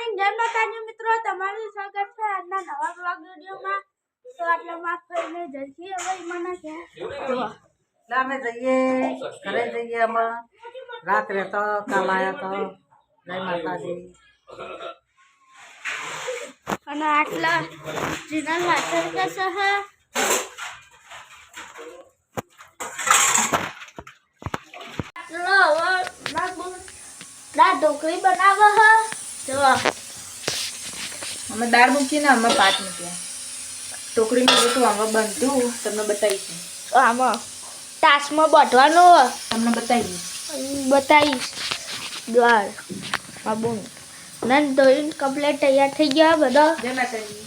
Morning જય માતાજી મિત્રો, તમારું સ્વાગત છે આજના નવા બ્લોગ વિડિયોમાં। તો આટલા માફ કરીને જલ્દી હવે મને કે અમે જઈએ ઘરે જઈએ અમે રાત રહેતો કામ આવ્યા તો જય માતાજી। અને આટલા જીનલ વાસણ કે છે ચલો હવે દાળ ઢોકળી બનાવે છે। જો અમે દાળ મૂકીને અમે ભાત મૂક્યા। ઢોકળીનું રોટલું અમે બનતું તમને બતાવીશું। આમાં તાસમાં બાંધવાનું તમને બતાવીશ। દાળ બાબુ નન ધોઈને કમ્પ્લીટ તૈયાર થઈ ગયા બધા। જય માતાજી।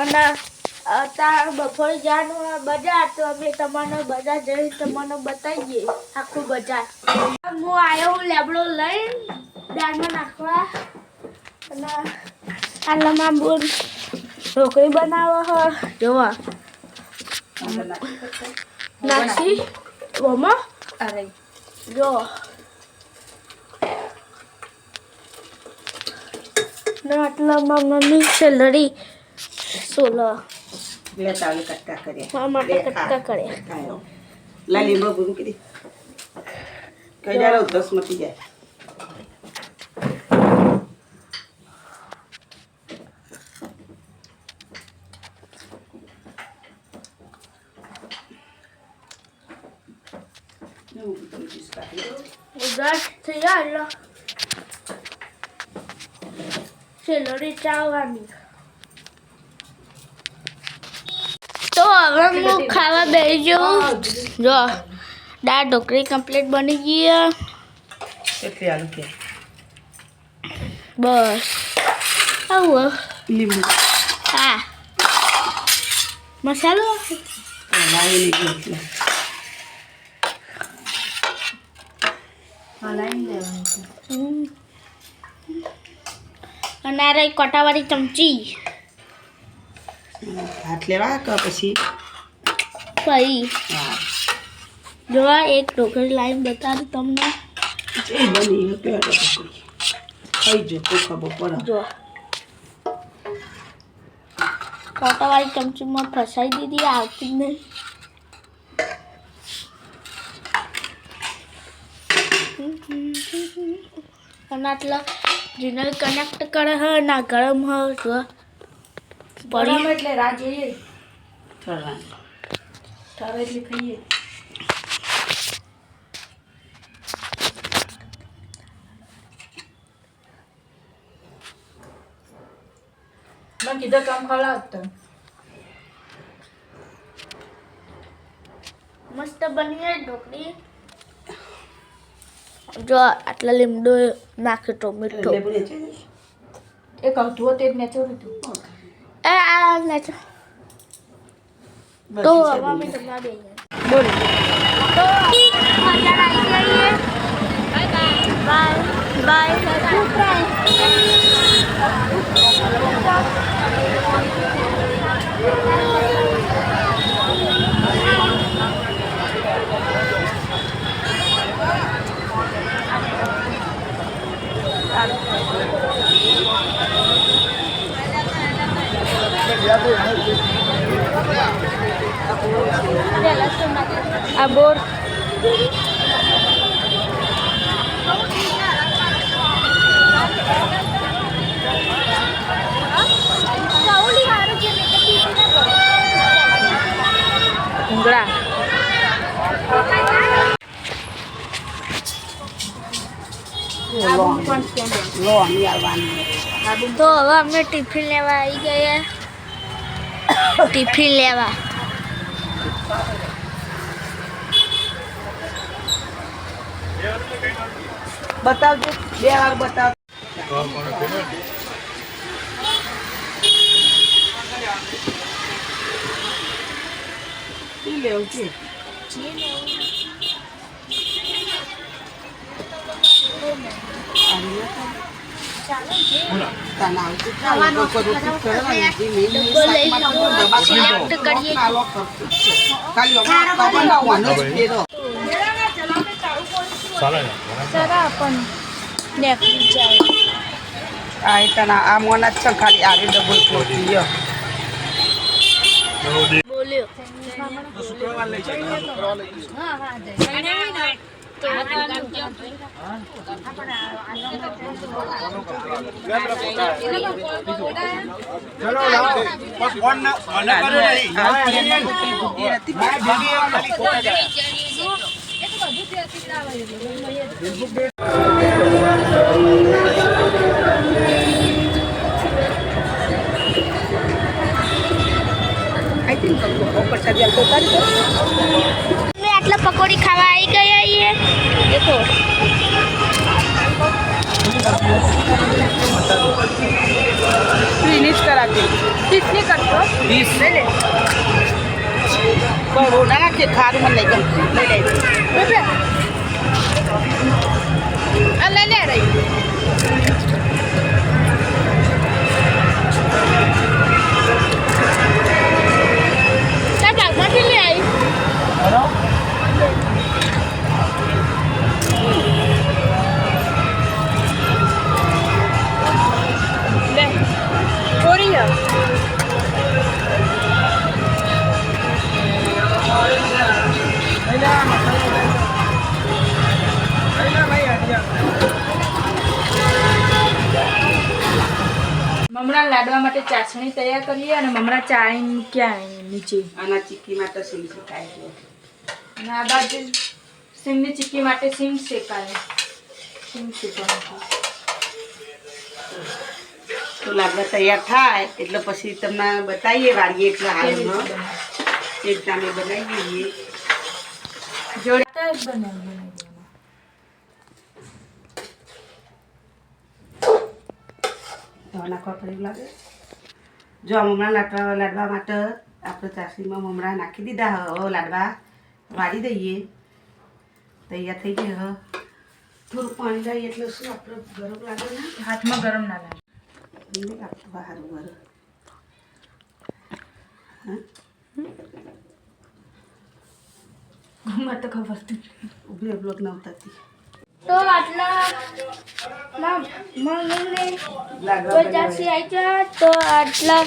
અને અત્યારે બપોરે જવાનું બજાર, તો અમે તમને બજાર જઈ તમને બતાવીએ આખું બજાર। હું આવ્યો લેબડો લઈને દાળમાં નાખવા, અને આલામાં બોલ ઢોકળી બનાવો હ જોવા નાખી ઓમાં અરે જો ના આટલામાં મમ્મી સેલરી 16 બે તાળી કટકા કર્યા માટે કટકા કર્યા। લાલી બબુ મૂકી કઈ જાય 10 મટી જાય। ઉદાસ થઈ ગયા સેલરી ચાવવાની। તો હવે હું ખાવા બેસી જાઉં। જો દાળ ઢોકળી કમ્પ્લીટ બની ગઈ। કેટલી આલુ કે બસ આવું લીંબુ હા મસાલો લાવી લીધું એટલે લાઈન લેવાની અને આ રહી કોટાવાળી ચમચી હાથ લેવા કે પછી ભાઈ હા જો આ એક ઢોકળી લાઈન બતાવી તમને। એ બની પેટ ખાઈ જો તો ખબર પડે। જો કોટાવાળી ચમચીમાં ફસાઈ દીધી, આવતી જ નહીં। અને આટલા જીનલ કનેક્ટ કરે હ ના ગરમ હ જો પડી એટલે રાહ જોઈએ ઠરવાનું ઠરે એટલે ખાઈએ। મેં કીધું કામ ખવડાવ તો મસ્ત બની ઢોકળી। જો આટલા લીમડો નાખે ટોમેટો લેબુ ને છે એક આવતું તે જ નેચોરું હતું। આ નાચો તો હવે અમે જમવા બેસીએ। બોલ તો મજા આવી ગઈ। Bye bye abor enggak loan આવવાનું તો હવે અમે ટિફિન લેવા આવી ગયા। ટિફિન લેવા બતાવજો બે વાર બતાવ ઈ લેવું છે जरा अपन नेकली जाए આ તના આ મોના જ છે ખાલી આરે ડબલ કોટી બોલ્યો मैं आटला पकौड़ी खावा आई गया ये देखो फिनिश कराते कितने करते हो 20 ले ले कोई वो ना के खारू मन ले ले बेबे अल्लाह ले रही क्या बात में ले आई ले पूरी है મમરા લાડવા માટે ચાસણી તૈયાર કરીએ અને મમરા ચાળીને મૂક્યા નીચે આના ચીકી માટે સિંગ શેકાય છે અને આ બાજુ સિંગની ચીક્કી માટે સિંગ શેકાય સિંગ શેકવાનું તો લાડવા તૈયાર થાય એટલે પછી તમને બતાવીએ વાળીએ એટલે હાલમાં એક ટામે બનાવી દઈએ જોડે બનાવી નાખવા પડ્યું લાગે જો મમરા લાડવા માટે આપણે ચાસણીમાં મમરા નાખી દીધા હવે લાડવા વાળી દઈએ તૈયાર થઈ ગયા થોડું પાણી લઈએ એટલે શું આપણે ગરમ લાગે ને હાથમાં ગરમ ના લાગે સારું ગરમ મને તો ખબર હતી ઉભી બ્લોક ન ઉતારતી तो आटला मम्मी લાડવા पचासी आई जा तो आटला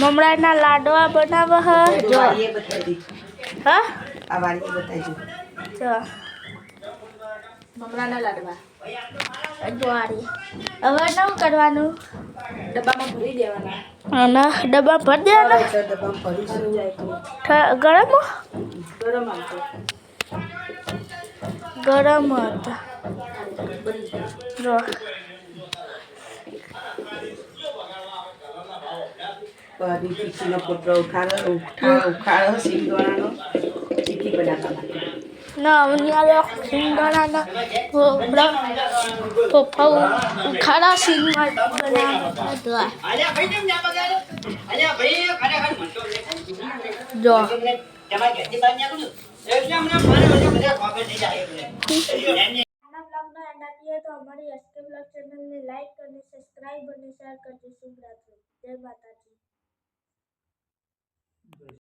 ममरा ना लाडवा बनावा है जो વાળીએ બતાવી हाँ આ વાળીએ બતાવી जो મમરાના લાડવા द्वारी હવે શું કરવાનું ડબ્બામાં ભરી દેવાના અને ડબ્બા ભરી દેવાના ડબ્બામાં ભરીશું ગરમ ગરમ આવતો ગરમ હતા જો બધી ચીકીનો પોટલો ઉખાડો સિંગોણાનો ચીકી બનાવવા માટે ના ઉનિયા સિંગડાના પપ્પા ખાડા સિંગ બનાવવા જો तो हमारी एसके ब्लॉग चैनल ने लाइक करने सब्सक्राइब और शेयर कर दीजिए। जय माता।